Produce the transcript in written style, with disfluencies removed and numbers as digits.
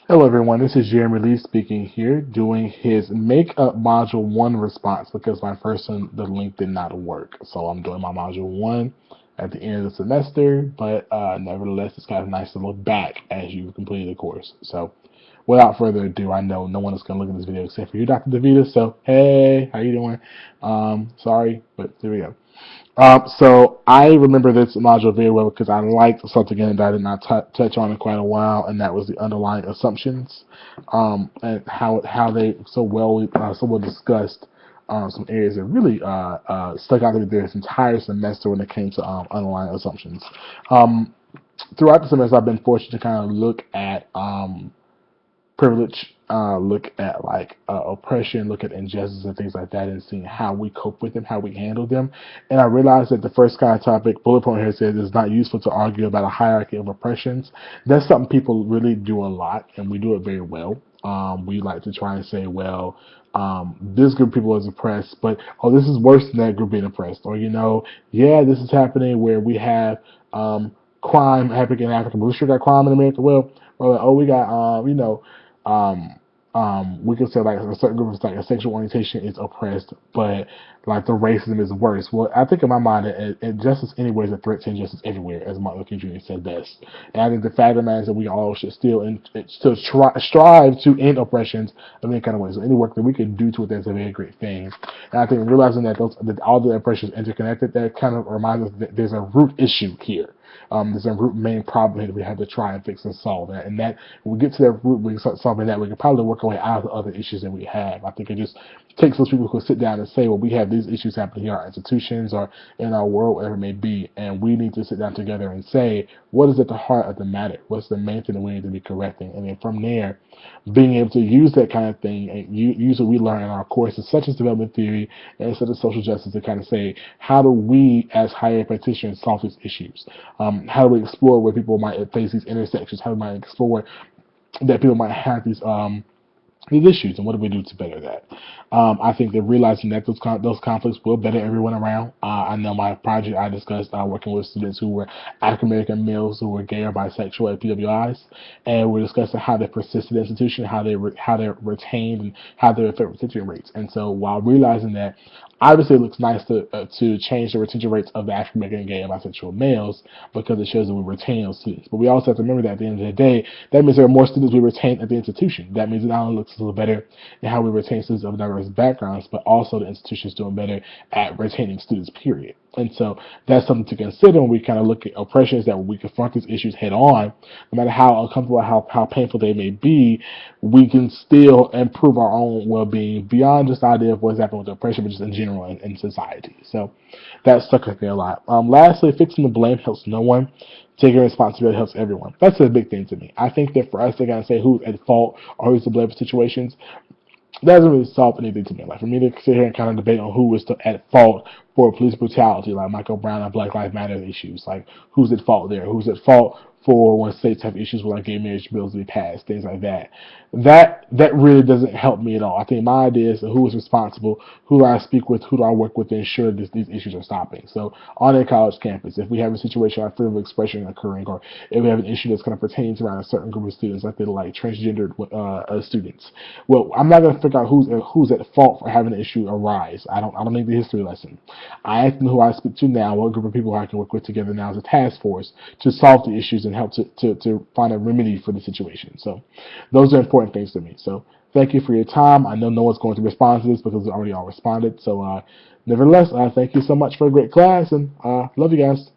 Hello everyone, this is Jeremy Lee speaking here, doing his Makeup Module 1 response because my first one, the link did not work. So I'm doing my Module 1 at the end of the semester, but nevertheless, it's kind of nice to look back as you completed the course. So without further ado, I know no one is going to look at this video except for you, Dr. DeVita, so hey, how you doing? Sorry, but there we go. So I remember this module very well because I liked something in it that I did not touch on in quite a while, and that was the underlying assumptions, and how they so well discussed some areas that really stuck out to me this entire semester when it came to underlying assumptions. Um, Throughout the semester, I've been fortunate to kind of look at privilege, look at oppression, look at injustice and things like that, and seeing how we cope with them, how we handle them. And I realized that the first kind of topic, bullet point here says, it's not useful to argue about a hierarchy of oppressions. That's something people really do a lot, and we do it very well. We like to try and say, well, this group of people is oppressed, but oh, this is worse than that group being oppressed, or yeah, this is happening where we have crime happening in Africa, but we sure got crime in America. Well, oh, we got um, we could say like a certain group of like a sexual orientation is oppressed, but like the racism is worse. Well, I think in my mind, injustice anywhere is a threat to injustice everywhere, as Martin Luther King Jr. said best. And I think the fact of the matter is that we all should still strive to end oppressions of any kind of way. So any work that we can do to it, that's a very great thing. And I think realizing that that all the oppressions interconnected, that kind of reminds us that there's a root issue here. There's a root main problem that we have to try and fix and solve. And that when we get to that root, we start solving that, we can probably work our way out of the other issues that we have. I think it just takes those people who sit down and say, well, we have these issues happening here in our institutions or in our world, whatever it may be, and we need to sit down together and say, what is at the heart of the matter? What's the main thing that we need to be correcting? And then from there, being able to use that kind of thing and use what we learn in our courses, such as development theory and such as social justice, to kind of say, how do we as higher ed practitioners solve these issues? How do we explore where people might face these intersections? How do we might explore that people might have these issues, and what do we do to better that? I think that realizing that those conflicts will better everyone around. I know my project I discussed working with students who were African American males who were gay or bisexual at PWIs, and we're discussing how they persist in the institution, how they're retained, and how they affect retention rates. And so while realizing that, obviously it looks nice to change the retention rates of the African American gay and bisexual males because it shows that we retain those students. But we also have to remember that at the end of the day, that means there are more students we retain at the institution. That means it not only looks a little better in how we retain students of diverse backgrounds, but also the institution is doing better at retaining students, period. And so that's something to consider when we kind of look at oppressions, that when we confront these issues head on, no matter how uncomfortable, how painful they may be, we can still improve our own well-being beyond just the idea of what's happening with oppression, but just in general in society. So that stuck with me a lot. Lastly, fixing the blame helps no one. Taking responsibility helps everyone. That's a big thing to me. I think that for us to kind of say who's at fault or who's to blame for situations, that doesn't really solve anything to me. Like for me to sit here and kind of debate on who was at fault for police brutality, like Michael Brown and Black Lives Matter issues, like who's at fault there, who's at fault for when states have issues with like gay marriage bills to be passed, things like that. That really doesn't help me at all. I think my idea is who is responsible, who do I speak with, who do I work with to ensure that these issues are stopping. So on a college campus, if we have a situation like freedom of expression occurring, or if we have an issue that's kind of pertains around a certain group of students, like they're like transgendered students, well, I'm not going to figure out who's at fault for having an issue arise. I don't need the history lesson. I ask them who I speak to now, what group of people I can work with together now as a task force to solve the issues and help to find a remedy for the situation. So those are important things to me. So thank you for your time. I know no one's going to respond to this because we already all responded. So nevertheless, thank you so much for a great class, and love you guys.